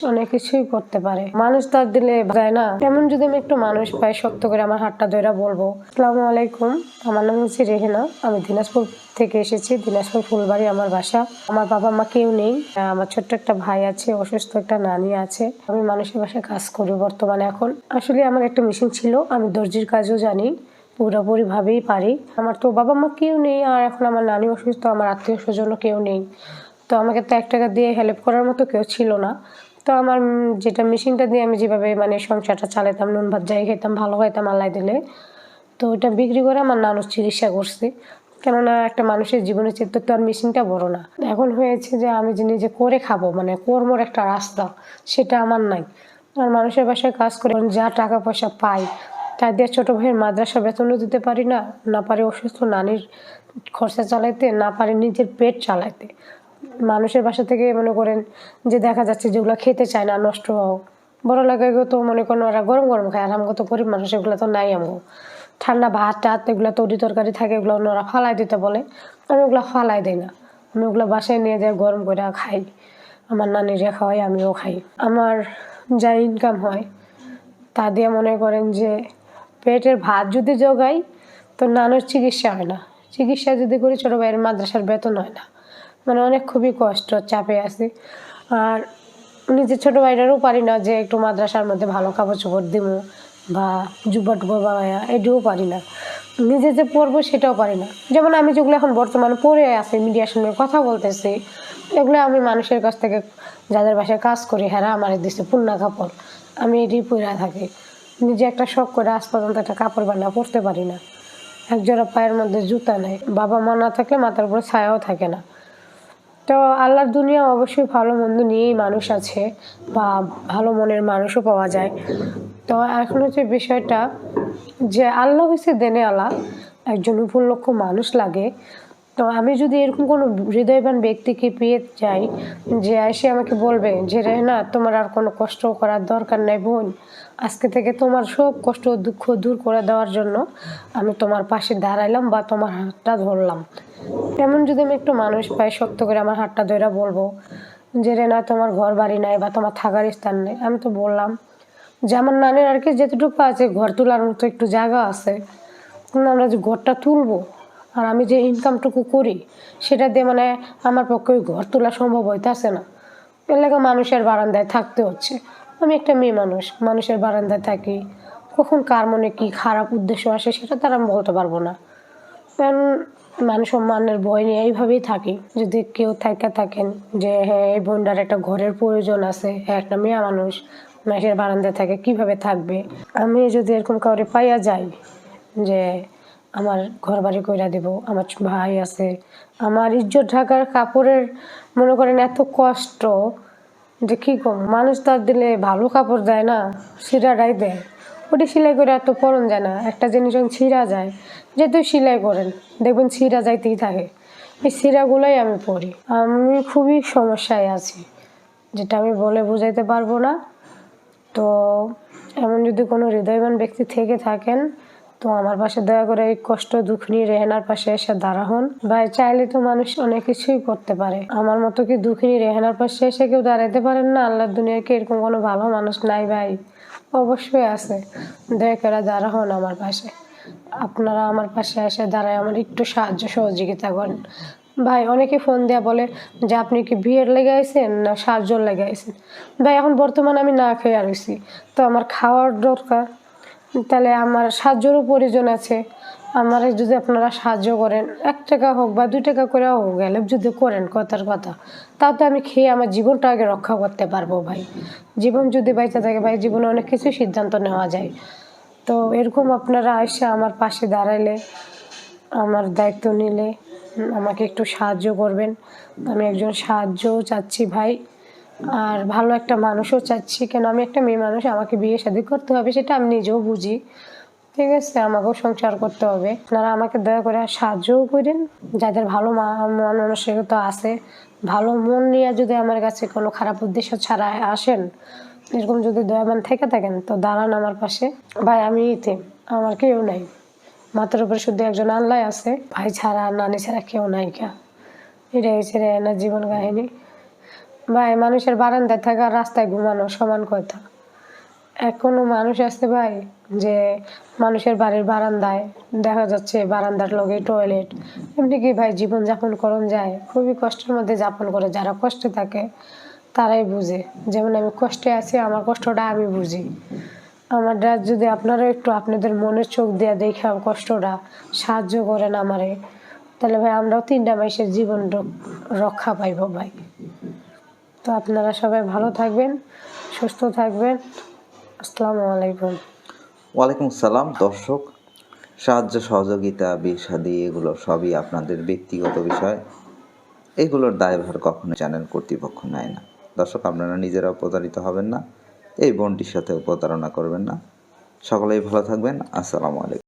অনেক কিছুই করতে পারে, মানুষ তার দিলে যায় না। এমন যদি আমি একটু মানুষ পাই, শক্ত করে আমার হাতটা ধরে বলবো, আসসালামু আলাইকুম, আমার নাম হচ্ছে রেহেনা, আমি দিনাজপুর থেকে এসেছি। দিনাজপুর ফুলবাড়ি আমার বাসা। আমার বাবা মা কেউ নেই, আমার ছোট্ট একটা ভাই আছে, অসুস্থ একটা নানি আছে। আমি মানুষের বাসায় কাজ করি বর্তমানে। এখন আসলে আমার একটা মেশিন ছিল, আমি দর্জির কাজও জানি, পুরোপুরি ভাবেই পারি। আমার তো বাবা মা কেউ নেই, আর এখন আমার নানি অসুস্থ, আমার আত্মীয় স্বজনও কেউ নেই। তো আমাকে তো 1 টাকা দিয়ে হেল্প করার মতো কেউ ছিল না। তো আমার যেটা মেশিনটা দিয়ে আমি যেভাবে সংসারটা চালাতাম, নুন ভাত যাই খেতাম, ভালো খাইতাম আল্লাহ দিলে, তো ওটা বিক্রি করে আমার নানুর চিকিৎসা করছি। কেননা একটা মানুষের জীবনের চিত্র তো আর মেশিনটা বড় না। এখন হয়েছে যে আমি যে নিজে করে খাবো, কর্মর একটা রাস্তা, সেটা আমার নাই। আর মানুষের বাসায় কাজ করে যা টাকা পয়সা পাই, তা দিয়ে ছোটো ভাইয়ের মাদ্রাসা বেতনও দিতে পারি না, না পারি অসুস্থ নানির খরচা চালাইতে, না পারি নিজের পেট চালাইতে। মানুষের বাসা থেকে মনে করেন যে দেখা যাচ্ছে যেগুলো খেতে চায় না, নষ্ট হোক, বড় লাগাই তো মনে করেন ওরা গরম গরম খায়, আর আমগো তো গরিব মানুষ, এগুলো তো নাই। আমগো ঠান্ডা ভাত টাত এগুলো তরি তরকারি থাকে, এগুলো ওরা ফালাই দিতে বলে, আমি ওগুলো ফালাই দিই না। আমি ওগুলো বাসায় নিয়ে যাই, গরম করে খাই, আমার নানিরা খাওয়াই, আমিও খাই। আমার যা ইনকাম হয় তা দিয়ে মনে করেন যে পেটের ভাত যদি জোগাই, তো নানুর চিকিৎসা হয় না। চিকিৎসা যদি করি, ছোটো ভাইয়ের মাদ্রাসার বেতন হয় না। অনেক খুবই কষ্ট, চাপে আছি। আর নিজের ছোটো ভাইটারও পারি না যে একটু মাদ্রাসার মধ্যে ভালো কাপড় চোপড় দিব বা জুব্বা টুব্বা বানায়া, এটাও পারি না। নিজে যে পরবো সেটাও পারি না। যেমন আমি যেগুলো এখন বর্তমানে পরে আছি, মিডিয়ার সঙ্গে কথা বলতেছি, এগুলো আমি মানুষের কাছ থেকে, যাদের বাসায় কাজ করি, হ্যাঁ আমার দিচ্ছে পুন্না কাপড়, আমি এটাই পরে থাকি। নিজে একটা শখ করে আজ পর্যন্ত একটা কাপড় বানা পরতে পারি না। একজোড়া পায়ের মধ্যে জুতা নেই, বাবা মা না থাকলে মাথার উপরে ছায়াও থাকে না। তো আল্লাহর দুনিয়া অবশ্যই ভালো মন্দ নিয়েই মানুষ আছে, বা ভালো মনের মানুষও পাওয়া যায়। তো এখন হচ্ছে বিষয়টা যে আল্লাহ হচ্ছে দেনে আলা, একজন উপলক্ষ মানুষ লাগে। তো আমি যদি এরকম কোনো হৃদয়বান ব্যক্তিকে পেয়ে যাই, যে এসে আমাকে বলবে যে রেহেনা, তোমার আর কোনো কষ্ট করার দরকার নাই বোন, আজকে থেকে তোমার সব কষ্ট দুঃখ দূর করে দেওয়ার জন্য আমি তোমার পাশে দাঁড়াইলাম বা তোমার হাতটা ধরলাম। এমন যদি আমি একটু মানুষ পাই, শক্ত করে আমার হাতটা ধরে বলবো যে রেনা, তোমার ঘর বাড়ি নাই বা তোমার থাকার স্থান নেই, আমি তো বললাম যে আমার নানির আর কি যেটুকু আছে, ঘর তোলার মতো একটু জায়গা আছে, কিন্তু আমরা যে ঘরটা তুলবো, আর আমি যে ইনকামটুকু করি সেটা দিয়ে আমার পক্ষে ওই ঘর তোলা সম্ভব হইতেছে না। এর লাগে মানুষের বারান্দায় থাকতে হচ্ছে। আমি একটা মেয়ে মানুষ, মানুষের বারান্দায় থাকি, কখন কার মনে কি খারাপ উদ্দেশ্য আসে সেটা তার আমি বলতে পারবো না। কারণ মান সম্মানের ভয় নিয়ে এইভাবেই থাকি। যদি কেউ থাকেন যে হ্যাঁ এই বোনটার একটা ঘরের প্রয়োজন আছে, হ্যাঁ একটা মেয়ে মানুষ মাসের বারান্দায় থাকে, কিভাবে থাকবে, আমি যদি এরকম কাউরে পাইয়া যাই যে আমার ঘর বাড়ি কইরা দিব, আমার ভাই আছে, আমার ইজ্জত ঢাকার কাপড়ের মনে করেন এত কষ্ট যে কী কম, মানুষ তার দিলে ভালো কাপড় দেয় না, সিরাটাই দেয়, ওটি সেলাই করে এত পরন যায় না। একটা জিনিস যখন ছিঁড়া যায়, যেহেতু সেলাই করেন দেখবেন ছিঁড়া যাইতেই থাকে, এই ছিঁড়াগুলোই আমি পরি। আমি খুবই সমস্যায় আছি, যেটা আমি বলে বোঝাইতে পারবো না। তো এমন যদি কোনো হৃদয়বান ব্যক্তি থেকে থাকেন, তো আমার পাশে দয়া করে এই কষ্ট দুঃখ নিয়ে রেহেনার পাশে এসে দাঁড়ান। ভাই চাইলে তো মানুষ অনেক কিছুই করতে পারে, আমার মতো কি দুঃখিনী রেহেনার পাশে এসে কেউ দাঁড়াইতে পারেন না? আল্লাহর দুনিয়ায় কি এরকম কোনো ভালো মানুষ নাই ভাই? অবশ্যই আছে, দয়া করে দাঁড়ান আমার পাশে। আপনারা আমার পাশে এসে দাঁড়ায় আমার একটু সাহায্য সহযোগিতা করেন। ভাই অনেকে ফোন দেয়া বলে যে আপনি কি বিয়ের লেগে আইছেন না সাহায্যর লেগে আইছেন? ভাই এখন বর্তমানে আমি না খেয়ে রইছি, তো আমার খাওয়ার দরকার, তাহলে আমার সাহায্যেরও প্রয়োজন আছে। আমার যদি আপনারা সাহায্য করেন, 1 টাকা হোক বা 2 টাকা করে হোক, হেল্প যদি করেন, কথার কথা, তাও তো আমি খেয়ে আমার জীবনটা আগে রক্ষা করতে পারবো। ভাই জীবন যদি বাইচা থাকে, ভাই জীবনে অনেক কিছু সিদ্ধান্ত নেওয়া যায়। তো এরকম আপনারা এসে আমার পাশে দাঁড়াইলে, আমার দায়িত্ব নিলে আমাকে একটু সাহায্য করবেন। আমি একজন সাহায্যও চাচ্ছি ভাই, আর ভালো একটা মানুষও চাচ্ছি। কেন আমি একটা মেয়ে মানুষ, আমাকে বিয়ে শাদী করতে হবে, সেটা আমি নিজেও বুঝি, ঠিক আছে, আমাকেও সংসার করতে হবে। আপনারা আমাকে দয়া করে সাহায্যও করেন। যাদের ভালো মন মানসিকতা আছে, ভালো মন নিয়ে যদি আমার কাছে কোনো খারাপ উদ্দেশ্য ছাড়া আসেন, এরকম যদি দয়াবান থেকে থাকেন, তো দাঁড়ান আমার পাশে। ভাই আমি ইতিম, আমার কেউ নাই, মাথার উপরে শুধু একজন আল্লাহ আছে, ভাই ছাড়া নানি ছাড়া কেউ নাই। এটাই হচ্ছে রেহানার জীবন কাহিনী। ভাই মানুষের বারান্দায় থাকা আর রাস্তায় ঘুমানো সমান কথা। এখনো মানুষ আছে ভাই যে মানুষের বাড়ির বারান্দায় দেখা যাচ্ছে বারান্দার লগে টয়লেট, এমনি কি ভাই জীবন যাপন করন যায়? খুবই কষ্টের মধ্যে যাপন করে। যারা কষ্টে থাকে তারাই বুঝে। যেমন আমি কষ্টে আছি, আমার কষ্টটা আমি বুঝি। আমারটা যদি আপনারা একটু আপনাদের মনের চোখ দিয়ে দেখে কষ্টটা সাহায্য করেন আমারে, তাহলে ভাই আমরাও 3টা মাসের জীবন রক্ষা পাইব ভাই। তো আপনারা সবাই ভালো থাকবেন, সুস্থ থাকবেন। আসসালামু আলাইকুম। ওয়ালাইকুম আসসালাম। দর্শক, সাহায্য সহযোগিতা বিয়ে শাদী এগুলো সবই আপনাদের ব্যক্তিগত বিষয়, এগুলোর দায়ভার কখনো চ্যানেল কর্তৃপক্ষ নেয় না। দর্শক, আপনারা নিজেরাও প্রতারিত হবেন না, এই বোনটির সাথেও প্রতারণা করবেন না। সকলেই ভালো থাকবেন। আসসালামু আলাইকুম।